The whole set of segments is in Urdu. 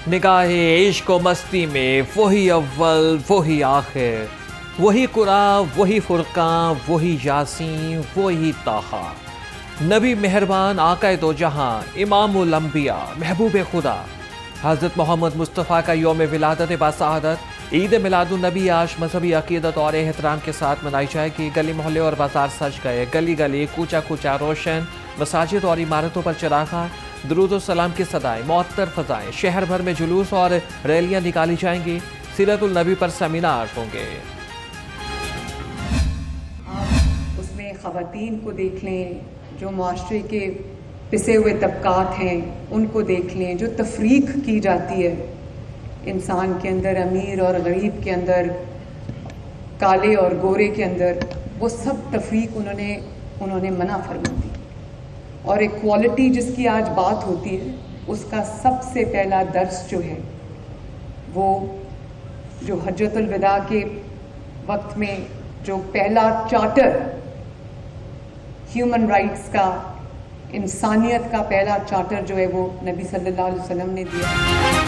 نگاہ عشق و مستی میں وہی اول وہی آخر، وہی قرآن وہی فرقان وہی یاسین وہی طٰہٰ۔ نبی مہربان آقائے دو جہاں، امام الانبیاء محبوب خدا، حضرت محمد مصطفیٰ کا یوم ولادت باسعادت عید میلاد النبی آج مذہبی عقیدت اور احترام کے ساتھ منائی جائے گی۔ گلی محلے اور بازار سج گئے، گلی گلی کوچہ کوچہ روشن، مساجد اور عمارتوں پر چراغاں، درود و سلام کی صدائیں، معطر فضائیں، شہر بھر میں جلوس اور ریلیاں نکالی جائیں گی، سیرت النبی پر سیمینار ہوں گے۔ آپ اس میں خواتین کو دیکھ لیں، جو معاشرے کے پسے ہوئے طبقات ہیں ان کو دیکھ لیں، جو تفریق کی جاتی ہے انسان کے اندر، امیر اور غریب کے اندر، کالے اور گورے کے اندر، وہ سب تفریق انہوں نے منع فرما دی۔ اور ایکوالٹی جس کی آج بات ہوتی ہے، اس کا سب سے پہلا درس جو ہے وہ جو حجۃ الوداع کے وقت میں جو پہلا چارٹر ہیومن رائٹس کا، انسانیت کا پہلا چارٹر جو ہے وہ نبی صلی اللہ علیہ وسلم نے دیا۔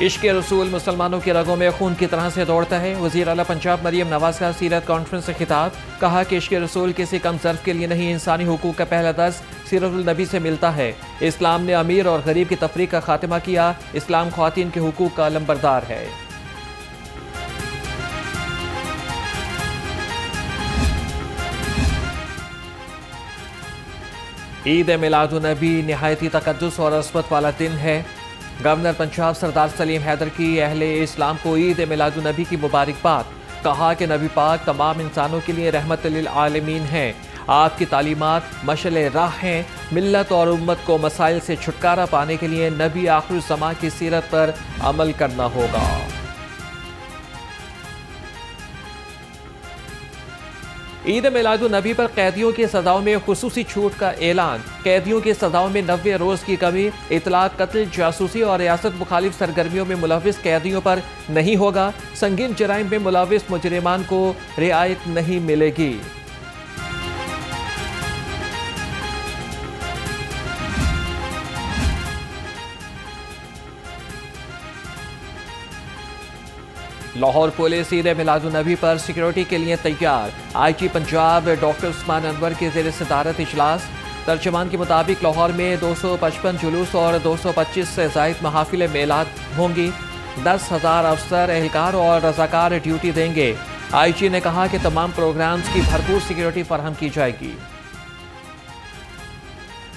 عشق رسول مسلمانوں کی رگوں میں خون کی طرح سے دوڑتا ہے۔ وزیر اعلیٰ پنجاب مریم نواز کا سیرت کانفرنس سے خطاب، کہا کہ عشق رسول کسی کم ظرف کے لیے نہیں، انسانی حقوق کا پہلا درس سیرت النبی سے ملتا ہے۔ اسلام نے امیر اور غریب کی تفریق کا خاتمہ کیا، اسلام خواتین کے حقوق کا علمبردار ہے۔ عید میلاد النبی نہایتی تقدس اور عظمت والا دن ہے۔ گورنر پنجاب سردار سلیم حیدر کی اہل اسلام کو عید میلاد النبی کی مبارکباد، کہا کہ نبی پاک تمام انسانوں کے لیے رحمت للعالمین ہیں، آپ کی تعلیمات مشعل راہ ہیں، ملت اور امت کو مسائل سے چھٹکارا پانے کے لیے نبی آخر الزماں کی سیرت پر عمل کرنا ہوگا۔ عید میلاد النبی پر قیدیوں کی سزاؤں میں خصوصی چھوٹ کا اعلان، قیدیوں کی سزاؤں میں 90 روز کی کمی، اطلاق، قتل، جاسوسی اور ریاست مخالف سرگرمیوں میں ملوث قیدیوں پر نہیں ہوگا، سنگین جرائم میں ملوث مجرمان کو رعایت نہیں ملے گی۔ لاہور پولیس عید میلاد النبی پر سیکیورٹی کے لیے تیار، آئی جی پنجاب ڈاکٹر عثمان انور کی زیر صدارت اجلاس۔ ترجمان کے مطابق لاہور میں 255 جلوس اور 225 سے زائد محافل میلاد ہوں گی، 10,000 افسر، اہلکار اور رضاکار ڈیوٹی دیں گے۔ آئی جی نے کہا کہ تمام پروگرامز کی بھرپور سیکیورٹی فراہم کی جائے گی۔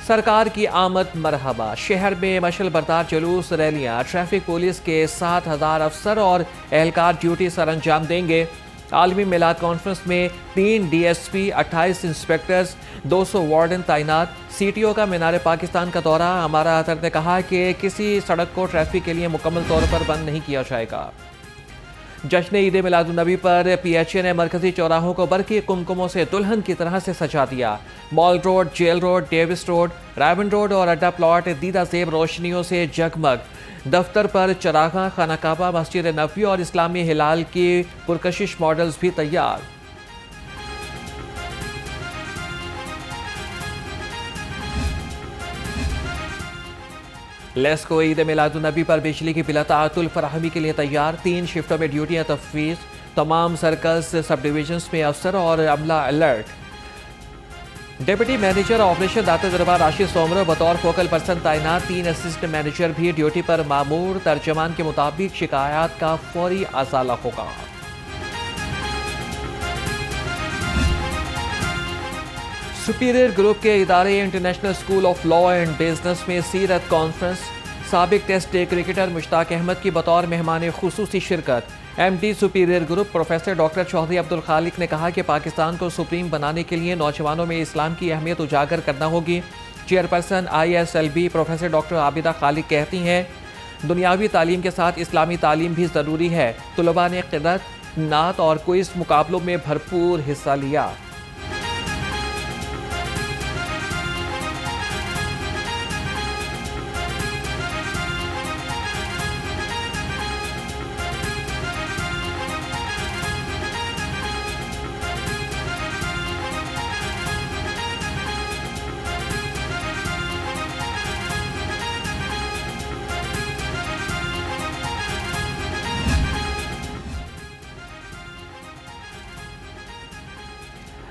سرکار کی آمد مرحبا، شہر میں مشعل بردار جلوس، ریلیاں، ٹریفک پولیس کے 7,000 افسر اور اہلکار ڈیوٹی سر انجام دیں گے۔ عالمی میلاد کانفرنس میں 3 D S P, 28 inspectors, 200 warden تعینات۔ سی ٹی او کا مینار پاکستان کا دورہ، ہمارا اطہر نے کہا کہ کسی سڑک کو ٹریفک کے لیے مکمل طور پر بند نہیں کیا جائے گا۔ جشن عید میلاد النبی پر پی ایچ اے نے مرکزی چوراہوں کو برقی قمقموں سے دلہن کی طرح سے سجا دیا۔ Mall road, jail road, Davis road, رائبن روڈ اور اڈا پلاٹ دیدہ زیب روشنیوں سے جگمگ۔ دفتر پر چراغاں، خانہ کعبہ، مسجد نبوی اور اسلامی ہلال کی پرکشش ماڈلز بھی تیار۔ لیسکو عید میلاد النبی پر بجلی کی بلا تعطل فراہمی کے لیے تیار، 3 شفٹوں میں ڈیوٹیاں تفویض، تمام سرکلز، سب ڈویژنز میں افسر اور عملہ الرٹ۔ ڈپٹی مینیجر آپریشن داتا دربار راشد سومرو بطور فوکل پرسن تعینات، 3 اسسٹنٹ مینیجر بھی ڈیوٹی پر مامور۔ ترجمان کے مطابق شکایات کا فوری ازالہ ہوگا۔ سپیریئر گروپ کے ادارے international school of law and business میں سیرت کانفرنس، سابق ٹیسٹ کرکٹر مشتاق احمد کی بطور مہمان خصوصی شرکت۔ M D superior group professor doctor Chaudhry Abdul Khaliq نے کہا کہ پاکستان کو سپریم بنانے کے لیے نوجوانوں میں اسلام کی اہمیت اجاگر کرنا ہوگی۔ Chairperson I S L B professor doctor Abida خالق کہتی ہیں، دنیاوی تعلیم کے ساتھ اسلامی تعلیم بھی ضروری ہے۔ طلباء نے قرأت، نعت اور کوئز مقابلوں میں بھرپور حصہ لیا۔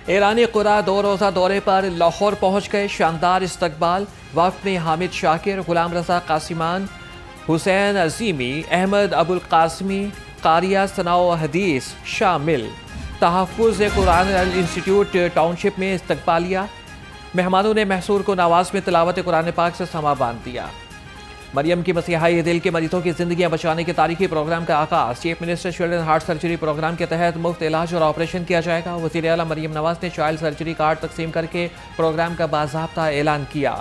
ایرانی قرا 2 روزہ دورے پر لاہور پہنچ گئے. شاندار استقبال. وفد میں حامد شاکر، غلام رضا قاسمان، حسین عظیمی، احمد ابوالقاسمی، قاریہ ثناء و حدیث شامل. تحفظ قرآن انسٹیٹیوٹ ٹاؤن شپ میں استقبالیہ. مہمانوں نے محصور کو نواز میں تلاوت قرآن پاک سے سما باندھ دیا. مریم کی مسیحائی دل کے مریضوں کی زندگیاں بچانے کے تاریخی پروگرام کا آغاز. Chief minister children heart surgery programme کے تحت مفت علاج اور آپریشن کیا جائے گا. وزیر اعلیٰ مریم نواز نے چائلڈ سرجری کارڈ تقسیم کر کے پروگرام کا باضابطہ اعلان کیا.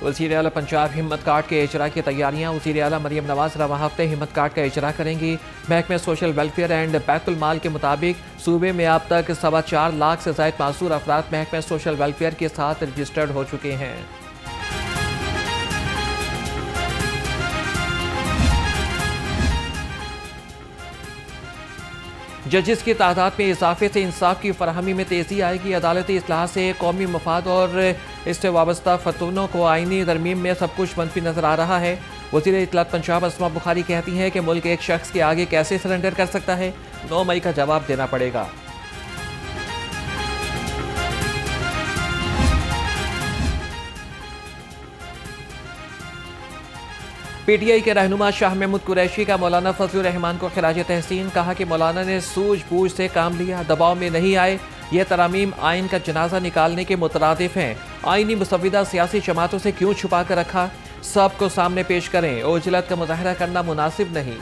وزیر اعلیٰ پنجاب ہمت کارڈ کے اجرا کی تیاریاں. وزیر اعلیٰ مریم نواز رواں ہفتے ہمت کارڈ کا اجرا کریں گی. محکمہ سوشل ویلفیئر اینڈ بیت المال کے مطابق صوبے میں اب تک 4.25 لاکھ سے زائد معذور افراد محکمہ سوشل ویلفیئر کے ساتھ رجسٹرڈ ہو چکے ہیں. ججز کی تعداد میں اضافے سے انصاف کی فراہمی میں تیزی آئے گی. عدالتی اصلاح سے قومی مفاد اور اس سے وابستہ فتونوں کو آئینی ترمیم میں سب کچھ منفی نظر آ رہا ہے. وزیر اطلاعات پنجاب اسما بخاری کہتی ہیں کہ ملک ایک شخص کے آگے کیسے سرنڈر کر سکتا ہے. 9 مئی کا جواب دینا پڑے گا. پی ٹی آئی کے رہنما شاہ محمود قریشی کا مولانا فضل الرحمان کو خراج تحسین. کہا کہ مولانا نے سوجھ بوجھ سے کام لیا، دباؤ میں نہیں آئے. یہ ترامیم آئین کا جنازہ نکالنے کے مترادف ہیں. آئینی مسودہ سیاسی جماعتوں سے کیوں چھپا کر رکھا؟ سب کو سامنے پیش کریں. عجلت کا مظاہرہ کرنا مناسب نہیں.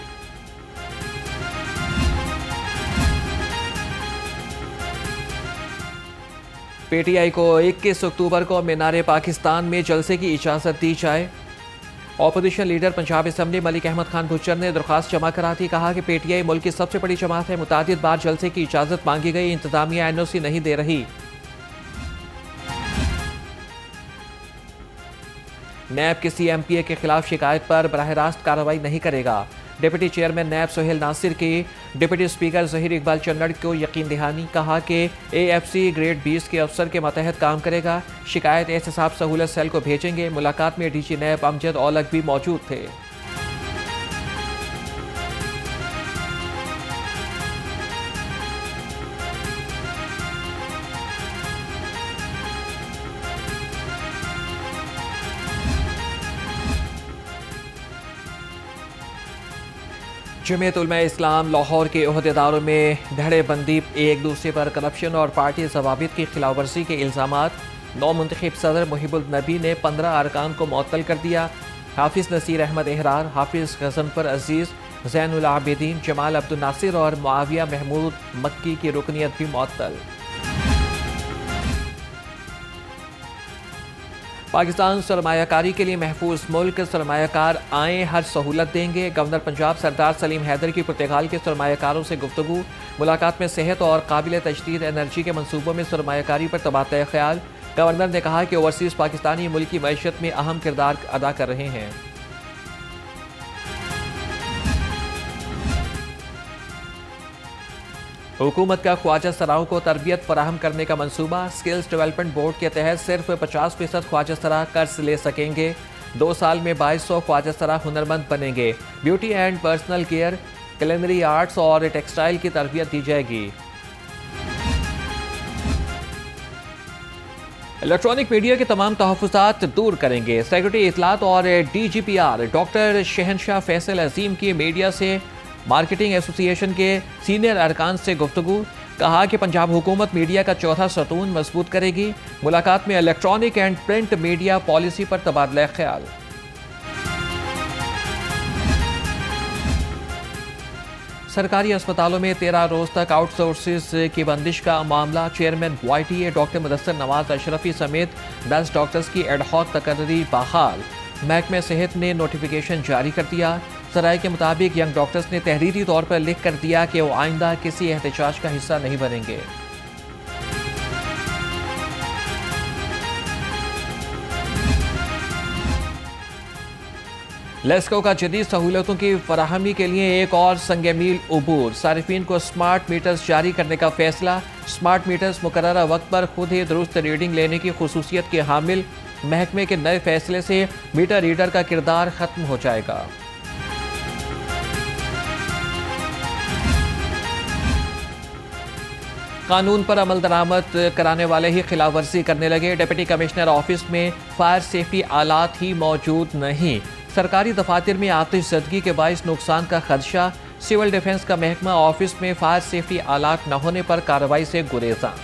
پی ٹی آئی کو 21 اکتوبر کو مینار پاکستان میں جلسے کی اجازت دی جائے. Opposition leader Punjab assembly Malik Ahmad Khan بھچر نے درخواست جمع کرا دی. کہا کہ پی ٹی آئی ملک کی سب سے بڑی جماعت ہے. متعدد بار جلسے کی اجازت مانگی گئی، انتظامیہ این او سی نہیں دے رہی. نیب کسی ایم پی اے کے خلاف شکایت پر براہ راست کارروائی نہیں کرے گا. ڈپٹی چیئرمین نیب سہیل ناصر کی ڈپٹی اسپیکر ظہیر اقبال چنڑ کو یقین دہانی. کہا کہ اے ایف سی گریڈ 20 کے افسر کے ماتحت کام کرے گا. شکایت احتساب سہولت سیل کو بھیجیں گے. ملاقات میں ڈی جی نیب امجد اولک بھی موجود تھے. جمعیت علماء اسلام لاہور کے عہدیداروں میں دھڑے بندی، ایک دوسرے پر کرپشن اور پارٹی ضوابط کی خلاف ورزی کے الزامات. نو منتخب صدر محب النبی نے 15 ارکان کو معطل کر دیا. حافظ نصیر احمد احرار، حافظ غضنفر عزیز، زین العابدین، جمال عبد الناصر اور معاویہ محمود مکی کی رکنیت بھی معطل. پاکستان سرمایہ کاری کے لیے محفوظ ملک، سرمایہ کار آئیں ہر سہولت دیں گے. گورنر پنجاب سردار سلیم حیدر کی پرتگال کے سرمایہ کاروں سے گفتگو. ملاقات میں صحت اور قابل تجدید انرجی کے منصوبوں میں سرمایہ کاری پر تبادلہ خیال. گورنر نے کہا کہ اوورسیز پاکستانی ملکی معیشت میں اہم کردار ادا کر رہے ہیں. حکومت کا خواجہ سراؤں کو تربیت فراہم کرنے کا منصوبہ. سکلز ڈیولپمنٹ بورڈ کے تحت صرف 50% خواجہ سرا قرض لے سکیں گے. 2 سال میں 2200 خواجہ سرا ہنرمند بنیں گے. Beauty and personal care, culinary arts اور ٹیکسٹائل کی تربیت دی جائے گی. الیکٹرانک میڈیا کے تمام تحفظات دور کریں گے. سیکرٹری اطلاعات اور D G P R doctor Shahenshah Faisal عظیم کی میڈیا سے مارکیٹنگ ایسوسی ایشن کے سینئر ارکان سے گفتگو. کہا کہ پنجاب حکومت میڈیا کا چوتھا ستون مضبوط کرے گی. ملاقات میں electronic and print media policy پر تبادلہ خیال. سرکاری اسپتالوں میں 13 روز تک آؤٹ سورسز کی بندش کا معاملہ. Chairman Y T A doctor Mudassar Nawaz Ashrafi سمیت 10 ڈاکٹرز کی ایڈ ہاک تقرری بحال. محکمہ صحت نے نوٹیفیکیشن جاری کر دیا. ذرائع کے مطابق ینگ ڈاکٹرز نے تحریری طور پر لکھ کر دیا کہ وہ آئندہ کسی احتجاج کا حصہ نہیں بنیں گے. لیسکو کا جدید سہولتوں کی فراہمی کے لیے ایک اور سنگ میل عبور. صارفین کو سمارٹ میٹرز جاری کرنے کا فیصلہ. سمارٹ میٹرز مقررہ وقت پر خود ہی درست ریڈنگ لینے کی خصوصیت کے حامل. محکمے کے نئے فیصلے سے میٹر ریڈر کا کردار ختم ہو جائے گا۔ قانون پر عمل درآمد کرانے والے ہی خلاف ورزی کرنے لگے، ڈپٹی کمشنر آفس میں فائر سیفٹی آلات ہی موجود نہیں، سرکاری دفاتر میں آتش زدگی کے باعث نقصان کا خدشہ، سول ڈیفنس کا محکمہ آفس میں فائر سیفٹی آلات نہ ہونے پر کارروائی سے گریزاں۔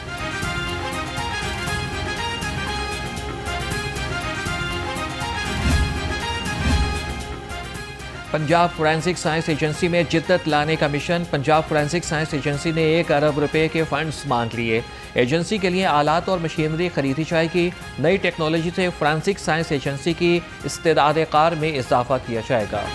پنجاب فورینسک سائنس ایجنسی میں جدت لانے کا mission, Punjab forensic science agency نے 1 ارب روپے کے فنڈز مانگ لیے، ایجنسی کے لیے آلات اور مشینری خریدی جائے گی، نئی ٹیکنالوجی سے فورینسک سائنس ایجنسی کی استعداد کار میں اضافہ کیا جائے گا۔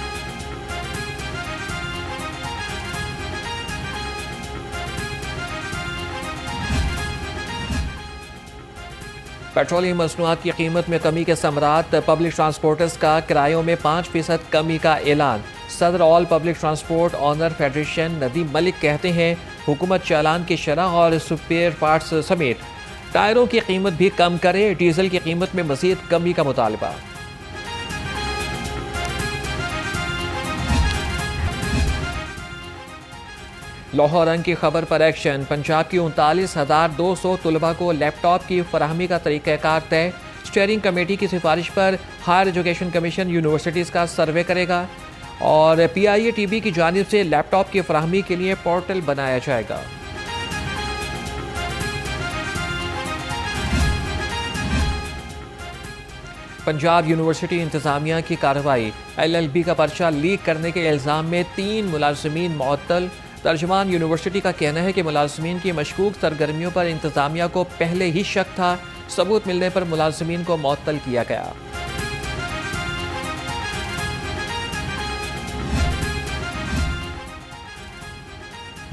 پیٹرولیم مصنوعات کی قیمت میں کمی کے ثمرات، پبلک ٹرانسپورٹرز کا کرایوں میں 5% کمی کا اعلان، صدر all public transport owner federation Nadeem Malik کہتے ہیں حکومت چالان کی شرح اور سپیئر پارٹس سمیت ٹائروں کی قیمت بھی کم کرے، ڈیزل کی قیمت میں مزید کمی کا مطالبہ۔ لاہور رنگ کی خبر پر ایکشن، پنجاب کی 39,200 طلباء کو لیپ ٹاپ کی فراہمی کا طریقہ کار طے، اسٹیئرنگ کمیٹی کی سفارش پر ہائر ایجوکیشن کمیشن یونیورسٹیز کا سروے کرے گا اور PIATB کی جانب سے لیپ ٹاپ کی فراہمی کے لیے پورٹل بنایا جائے گا۔ پنجاب یونیورسٹی انتظامیہ کی کارروائی، LLB کا پرچہ لیک کرنے کے الزام میں 3 ملازمین معطل، ترجمان یونیورسٹی کا کہنا ہے کہ ملازمین کی مشکوک سرگرمیوں پر انتظامیہ کو پہلے ہی شک تھا، ثبوت ملنے پر ملازمین کو معطل کیا گیا۔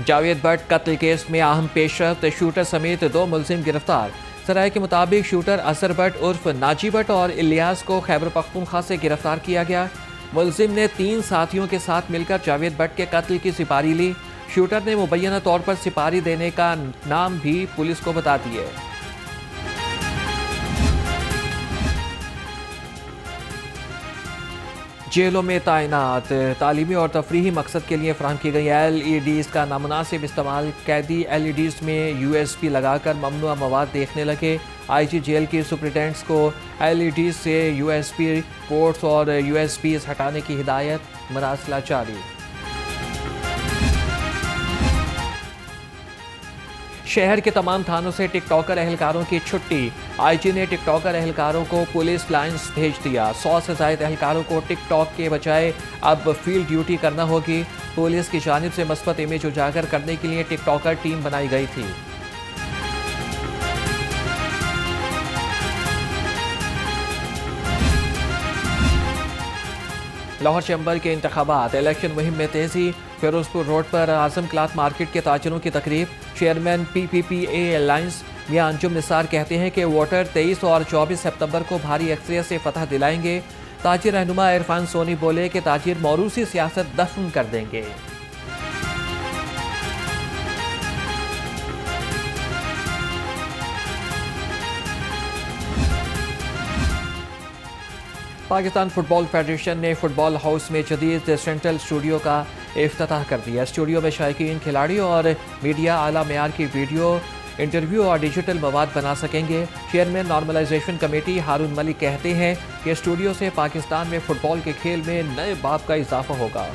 جاوید بٹ قتل کیس میں اہم پیش رفت، شوٹر سمیت 2 ملزم گرفتار، سرائے کے مطابق شوٹر اظہر بٹ عرف ناجی بٹ اور الیاس کو خیبر پختونخوا سے گرفتار کیا گیا۔ ملزم نے 3 ساتھیوں کے ساتھ مل کر جاوید بٹ کے قتل کی سپاری لی، شوٹر نے مبینہ طور پر سپاری دینے کا نام بھی پولیس کو بتا دیے۔ جیلوں میں تعینات، تعلیمی اور تفریحی مقصد کے لیے فراہم کی گئی LEDs کا نامناسب استعمال، قیدی LEDs میں USB لگا کر ممنوع مواد دیکھنے لگے، IG جیل کی سپرنٹینڈنٹس کو LEDs سے USB پورٹس اور USBs ہٹانے کی ہدایت، مراسلہ جاری۔ شہر کے تمام تھانوں سے ٹک ٹاکر اہلکاروں کی چھٹی، IG نے ٹک ٹاکر اہلکاروں کو پولیس لائنز بھیج دیا، 100 سے زائد اہلکاروں کو ٹک ٹاک کے بجائے اب فیلڈ ڈیوٹی کرنا ہوگی، پولیس کی جانب سے مثبت امیج اجاگر کرنے کے لیے ٹک ٹاکر ٹیم بنائی گئی تھی۔ لاہور چیمبر کے انتخابات، الیکشن مہم میں تیزی، فیروزپور روڈ پر اعظم کلاتھ مارکیٹ کے تاجروں کی تقریب، چیئرمین PPPA الائنس میاں انجم نثار کہتے ہیں کہ ووٹر 23 اور 24 سپتمبر کو بھاری اکثریت سے فتح دلائیں گے، تاجر رہنما عرفان سونی بولے کہ تاجر موروثی سیاست دفن کر دیں گے۔ پاکستان فٹ بال فیڈریشن نے فٹ بال ہاؤس میں جدید سینٹرل اسٹوڈیو کا افتتاح کر دیا، اسٹوڈیو میں شائقین، کھلاڑیوں اور میڈیا اعلیٰ معیار کی ویڈیو، انٹرویو اور ڈیجیٹل مواد بنا سکیں گے۔ چیئرمین نارملائزیشن کمیٹی ہارون ملک کہتے ہیں کہ اسٹوڈیو سے پاکستان میں فٹ بال کے کھیل میں نئے باب کا اضافہ ہوگا۔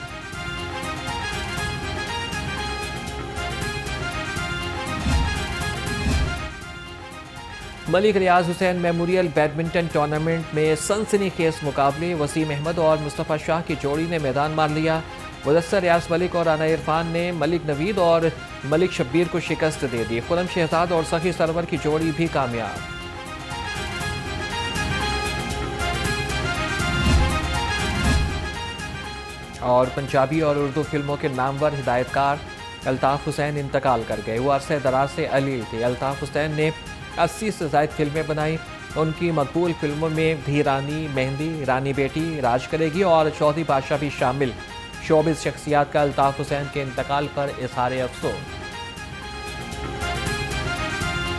ملک ریاض حسین میموریل بیڈمنٹن ٹورنامنٹ میں سنسنی خیز مقابلے، وسیم احمد اور مصطفیٰ شاہ کی جوڑی نے میدان مار لیا، مدثر ریاض ملک اور رانا عرفان نے ملک نوید اور ملک شبیر کو شکست دے دی، خرم شہزاد اور سخی سرور کی جوڑی بھی کامیاب۔ اور پنجابی اور اردو فلموں کے نامور ہدایت کار الطاف حسین انتقال کر گئے، وہ عرصہ دراز سے علیل تھے۔ الطاف حسین نے 80 سے زائد فلمیں بنائی، ان کی مقبول فلموں میں دھی رانی، مہندی، رانی بیٹی، راج کرے گی اور چودھری بادشاہ بھی شامل۔ شوبز شخصیات کا الطاف حسین کے انتقال پر اظہار افسوس۔